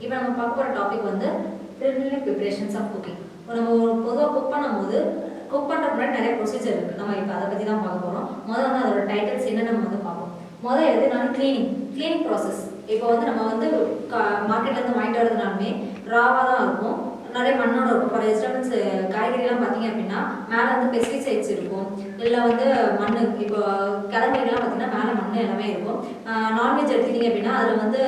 இப்போ நம்ம பார்க்க போகிற டாபிக் வந்து preliminary preparations of cooking. நம்ம பொதுவாக குக் பண்ணும்போது குக் பண்ணுறதுக்கு முன்னாடி நிறைய ப்ரொசீஜர் இருக்குது. நம்ம இப்போ அதை பற்றி தான் பார்க்க போகிறோம். முதல்ல வந்து அதோட டைட்டில்ஸ் என்ன நம்ம வந்து பார்ப்போம். முதல் எதுனாலும் கிளீனிங் ப்ராசஸ். இப்போ வந்து நம்ம வந்து மார்க்கெட்லேருந்து வாங்கிட்டு வரதுனாலுமே ராவாக தான் இருக்கும், நிறைய மண்ணோட இருக்கும். ஃபார் வெஜிடபிள்ஸ் காய்கறிலாம் பார்த்தீங்க அப்படின்னா மேலே வந்து பெஸ்டிசைட்ஸ் இருக்கும், இல்லை வந்து மண். இப்போ கிழங்குலாம் பார்த்தீங்கன்னா மேலே மண் எல்லாமே இருக்கும். நான்வெஜ் எடுத்துக்கிட்டிங்க அப்படின்னா அதில் வந்து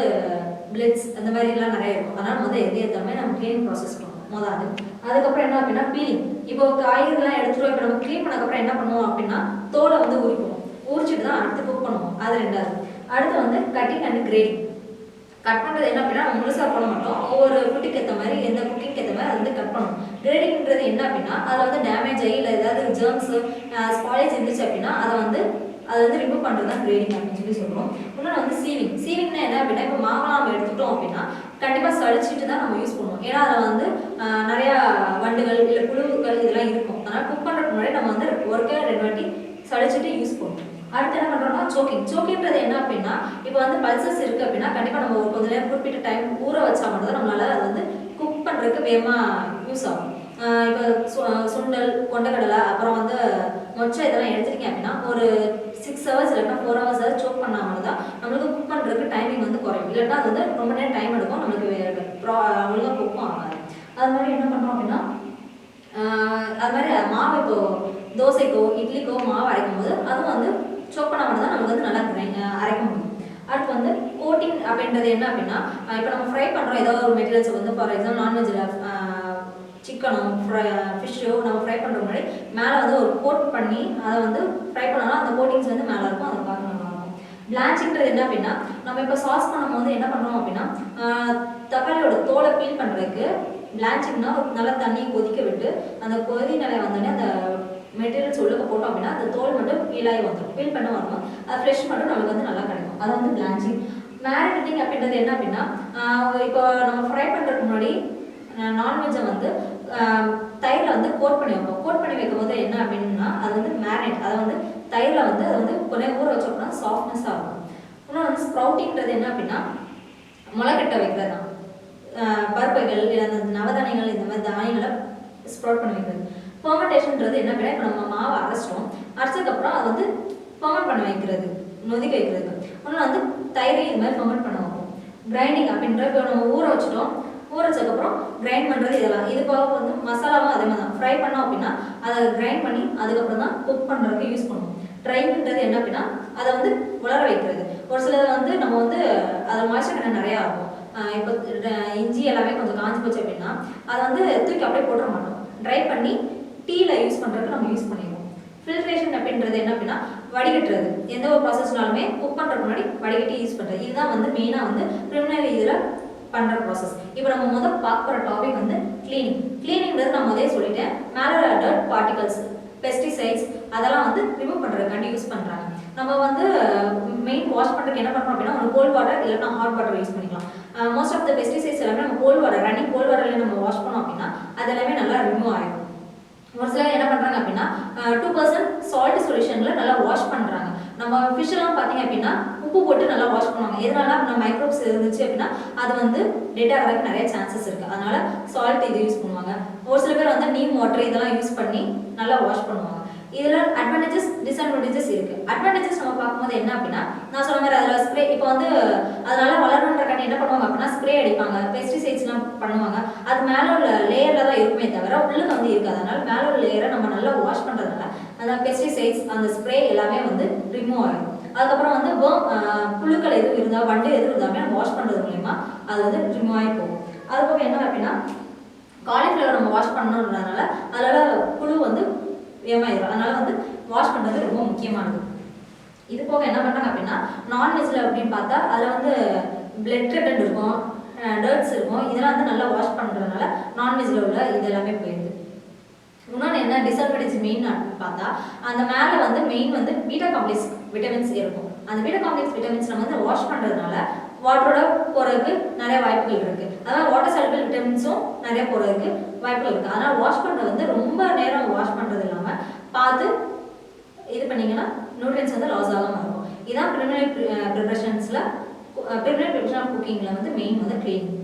பிளட்ஸ் அந்த மாதிரிலாம் நிறைய இருக்கும். அதனால் முதல் எது எல்லாமே நம்ம கிளீனிங் ப்ராசஸ் பண்ணுவோம் முதல். அதுக்கப்புறம் என்ன அப்படின்னா பீலிங். இப்போ காய்கறிலாம் எடுத்துகிட்டு இப்போ நம்ம க்ளீன் பண்ணக்கப்புறம் என்ன பண்ணுவோம் அப்படின்னா தோலை வந்து உரிப்போம். உரிச்சிட்டு தான் அடுத்து குக் பண்ணுவோம். அது ரெண்டாவது. அடுத்து வந்து கட்டிங் அண்ட் கிரேடிங். கட் பண்ணுறது என்ன அப்படின்னா நம்ம முழுசாக பண்ண மாட்டோம், ஒவ்வொரு ஃபுட்டுக்கு ஏற்ற மாதிரி எந்த குக்கிங்க்கு ஏற்ற மாதிரி அது வந்து கட் பண்ணணும். கிரேடிங்கிறது என்ன அப்படின்னா அதில் வந்து டேமேஜ் ஆகி இல்லை ஏதாவது ஜெர்ம்ஸு ஸ்பாயில்ஸ் இருந்துச்சு அப்படின்னா அதை வந்து ரிமூவ் பண்ணுறது தான் கிரேடிங் அப்படின்னு சொல்லி சொல்கிறோம். இன்னொன்று வந்து சீவிங்னா என்ன அப்படின்னா இப்போ மாவெல்லாம் நம்ம எடுத்துட்டோம் அப்படின்னா கண்டிப்பாக சளிச்சிட்டு தான் நம்ம யூஸ் பண்ணுவோம். ஏன்னா அதில் வந்து நிறையா வண்டுகள் இல்லை புழுக்கள் இதெல்லாம் இருக்கும். அதனால் குக் பண்ணுறதுக்கு முன்னாடி நம்ம வந்து ஒருக்கே 2 வாட்டி சளிச்சிட்டு யூஸ் பண்ணுவோம். அடுத்து என்ன பண்ணுறோம்னா சோக்கிங்கிறது என்ன அப்படின்னா இப்போ வந்து பல்சஸ் இருக்குது அப்படின்னா கண்டிப்பாக நம்ம ஒரு கொஞ்ச நேரம் குறிப்பிட்ட டைம் ஊற வச்சா மட்டும் தான் நம்மளால் அது வந்து குக் பண்ணுறதுக்கு வேகமாக யூஸ் ஆகும். இப்போ சுண்டல், கொண்டக்கடலை, அப்புறம் வந்து மொச்சை இதெல்லாம் எடுத்துட்டீங்க அப்படின்னா ஒரு 6 hours இல்லைன்னா 4 hours சோக் பண்ணாமல் தான் நம்மளுக்கு குக் பண்ணுறதுக்கு டைமிங் வந்து குறையும். இல்லைன்னா அது வந்து ரொம்ப நேரம் டைம் எடுக்கும், நம்மளுக்கு ஒழுங்காக குக்கும் ஆகாது. அது மாதிரி என்ன பண்ணுறோம் அப்படின்னா அது மாதிரி மாவு இப்போ தோசைக்கோ இட்லிக்கோ மாவு அரைக்கும் போது அதுவும் வந்து சோக் பண்ணால் மட்டும் தான் நமக்கு வந்து நல்லா அரைக்க முடியும். அடுத்து வந்து கோட்டிங் அப்படின்றது என்ன அப்படின்னா இப்போ நம்ம ஃப்ரை பண்ணுறோம் ஏதோ ஒரு மெட்டீரியல்ஸ் வந்து ஃபார் எக்ஸாம்பிள் நான்வெஜ்ஜில் சிக்கனோ ஃபிஷ்ஷோ நம்ம ஃப்ரை பண்ணுற முன்னாடி மேலே வந்து ஒரு கோட் பண்ணி அதை வந்து ஃப்ரை பண்ணோம்னா அந்த கோட்டிங்ஸ் வந்து மேலே இருக்கும், அதை பார்க்க நல்லாயிருக்கும். பிளான்ச்சிங்கிறது என்ன அப்படின்னா நம்ம இப்போ சாஸ் பண்ணும்போது என்ன பண்ணுறோம் அப்படின்னா தக்காளியோட தோலை பீல் பண்ணுறதுக்கு பிளான்ச்சிங்னா நல்லா தண்ணியை கொதிக்க விட்டு அந்த கொதி நிலை வந்தோடனே அந்த மெட்டீரியல்ஸ் உள்ளுக்க போட்டோம் அப்படின்னா அந்த தோல் மட்டும் பீலாகி வந்துடும், பீல் பண்ண வரணும், அது ஃப்ரெஷ் மட்டும் நம்மளுக்கு வந்து நல்லா கிடைக்கும். அது வந்து பிளான்ச்சிங். மேரினேட்டிங் அப்படின்றது என்ன அப்படின்னா இப்போ நம்ம ஃப்ரை பண்ணுறதுக்கு முன்னாடி நான்வெஜ்ஜை வந்து தயிரில் வந்து கோட் பண்ணி வைப்போம். கோட் பண்ணி வைக்கும் போது என்ன அப்படின்னா அது வந்து மேரினேட், அதை வந்து தயிரில் வந்து அதை வந்து கொஞ்சம் ஊற வச்சோம் அப்படின்னா சாஃப்ட்னஸாக இருக்கும். இன்னும் வந்து ஸ்ப்ரவுட்டிங்கிறது என்ன அப்படின்னா முளைக்கட்ட வைக்கிறது தான். பருப்புகள் இல்லை அந்த நவதானியங்கள் இந்த மாதிரி தானியங்களை ஸ்ப்ரவுட் பண்ணி வைக்கிறது. ஃபெர்மெண்டேஷன்ன்றது என்ன அப்படின்னா இப்போ நம்ம மாவை அரைச்சதுக்கப்புறம் அதை வந்து ஃபெர்மெண்ட் பண்ண வைக்கிறது, நொதிக்க வைக்கிறது. இன்னும் வந்து தயிரை இது மாதிரி ஃபெர்மெண்ட் பண்ண வைப்போம். கிரைண்டிங் அப்படின்ற இப்போ நம்ம ஊற வச்சதுக்கப்புறம் கிரைண்ட் பண்ணுறது இதெல்லாம். இது போக வந்து மசாலாவும் அதே மாதிரி தான். ஃப்ரை பண்ணோம் அப்படின்னா அதை கிரைண்ட் பண்ணி அதுக்கப்புறம் தான் குக் பண்ணுறதுக்கு யூஸ் பண்ணுவோம். ட்ரைங்கிறது என்ன அப்படின்னா அதை வந்து உலர வைக்கிறது. ஒரு சிலது வந்து நம்ம வந்து அதில் மாய்ச்சர் கண்ணு நிறையா இருக்கும். இப்போ இஞ்சி எல்லாமே கொஞ்சம் காஞ்சி போச்சு அப்படின்னா அதை வந்து தூக்கி அப்படியே போட்டுற மாட்டோம், ட்ரை பண்ணி டீயில் யூஸ் பண்ணுறதுக்கு நம்ம யூஸ் பண்ணிடுவோம். ஃபில்ட்ரேஷன் அப்படின்றது என்ன அப்படின்னா வடிகட்டுறது. எந்த ஒரு ப்ராசஸ்னாலுமே குக் பண்ணுறதுக்கு முன்னாடி வடிகட்டி யூஸ் பண்ணுறது. இதுதான் வந்து மெயினாக வந்து ப்ரிலிமினரி இதில் பண்ணுற ப்ராசஸ். இப்போ நம்ம முதல் பார்க்க போகிற டாபிக் வந்து கிளீனிங்கிறது நான் முதலே சொல்லிட்டேன். மேலே டர்ட் பார்ட்டிகல்ஸ், பெஸ்டிசைட்ஸ் அதெல்லாம் வந்து ரிமூவ் பண்ணுறதுக்காண்டி யூஸ் பண்ணுறாங்க. நம்ம வந்து மெயின் வாஷ் பண்ணுறதுக்கு என்ன பண்ணுறோம் அப்படின்னா ஒரு கோல்ட் வாட்டர் இல்லைன்னா ஹாட் வாட்டர் யூஸ் பண்ணிக்கலாம். மோஸ்ட் ஆஃப் த பெஸ்டிசைட்ஸ் எல்லாமே நம்ம கோல்ட் வாட்டர், ரன்னிங் கோல்ட் வாட்டர்லேயே நம்ம வாஷ் பண்ணோம் அப்படின்னா அது எல்லாமே நல்லா ரிமூவ் ஆகிடும். ஒரு சிலர் என்ன பண்ணுறாங்க அப்படின்னா 2% சால்ட் சொல்யூஷனில் நல்லா வாஷ் பண்ணுறாங்க. நம்ம ஃபிஷ்ஷெல்லாம் பார்த்தீங்க அப்படின்னா உப்பு போட்டு நல்லா வாஷ் பண்ணுவாங்க. எதனால நம்ம மைக்ரோப்ஸ் இருந்துச்சு அப்படின்னா அது வந்து டெட் ஆகிறதுக்கு நிறைய சான்சஸ் இருக்குது. அதனால சால்ட் இது யூஸ் பண்ணுவாங்க. ஒரு சில பேர் வந்து நீம் வாட்டர் இதெல்லாம் யூஸ் பண்ணி நல்லா வாஷ் பண்ணுவாங்க. இதில் அட்வான்டேஜஸ் டிஸ்அட்வான்டேஜஸ் இருக்குது. அட்வான்டேஜஸ் நம்ம பார்க்கும்போது என்ன அப்படின்னா நான் சொன்ன மாதிரி அதில் ஸ்ப்ரே இப்போ வந்து அதனால வளரணுன்றக்காண்டி என்ன பண்ணுவாங்க அப்படின்னா ஸ்ப்ரே அடிப்பாங்க, பெஸ்டிசைட்ஸ்லாம் பண்ணுவாங்க. அது மேலே உள்ள லேயரில் தான் இருக்குமே தவிர உள்ளுக்கு வந்து இருக்காது. அதனால மேலே உள்ள லேயரை நம்ம நல்லா வாஷ் பண்ணுறதுனால அந்த பெஸ்டிசைட்ஸ் அந்த ஸ்ப்ரே எல்லாமே வந்து ரிமூவ் ஆகிடும். அதுக்கப்புறம் வந்து புழுக்கள் எதுவும் இருந்தால் வண்டு எதுவும் இருந்தாலுமே நம்ம வாஷ் பண்ணுறது மூலிமா அது வந்து ரிமூவ் ஆகி போகும். அதுக்கப்புறம் என்ன அப்படின்னா காலிஃப்ளவர் நம்ம வாஷ் பண்ணணுன்றதுனால அதனால் புழு வந்து ஏமாயிடும். அதனால் வந்து வாஷ் பண்ணுறது ரொம்ப முக்கியமானது. இது போக என்ன பண்ணுறாங்க அப்படின்னா நான்வெஜ்ஜில் அப்படின்னு பார்த்தா அதில் வந்து பிளட் ரெட்டன்ட் இருக்கும், டர்ட்ஸ் இருக்கும். இதெல்லாம் வந்து நல்லா வாஷ் பண்ணுறதுனால நான்வெஜ்ஜில் உள்ள இது எல்லாமே போயிடுது. இன்னொன்று என்ன டிஸ்அட்வான்டேஜ் மெயின் பார்த்தா அந்த மேலே வந்து மெயின் வந்து பீட்டா காம்ப்ளெக்ஸ் விட்டமின்ஸ் இருக்கும். அந்த பீட்டா காம்ப்ளெக்ஸ் விட்டமின்ஸ் நம்ம வந்து வாஷ் பண்ணுறதுனால வாட்டரோட போகிறதுக்கு நிறைய வாய்ப்புகள் இருக்குது. அதாவது வாட்டர் சால்பிள் விட்டமின்ஸும் நிறைய போகிறதுக்கு வாய்ப்புகள் இருக்குது. அதனால் வாஷ் பண்ணுறது வந்து ரொம்ப நேரம் வாஷ் பண்ணுறது இல்லாமல் பார்த்து இது பண்ணிங்கன்னா நியூட்ரியன்ஸ் வந்து லாஸ் ஆகாமல் இருக்கும். இதுதான் ப்ரிலிமினரி ப்ரிப்பரேஷன் ஆஃப் குக்கிங்கில் வந்து மெயின் வந்து க்ளீனிங்.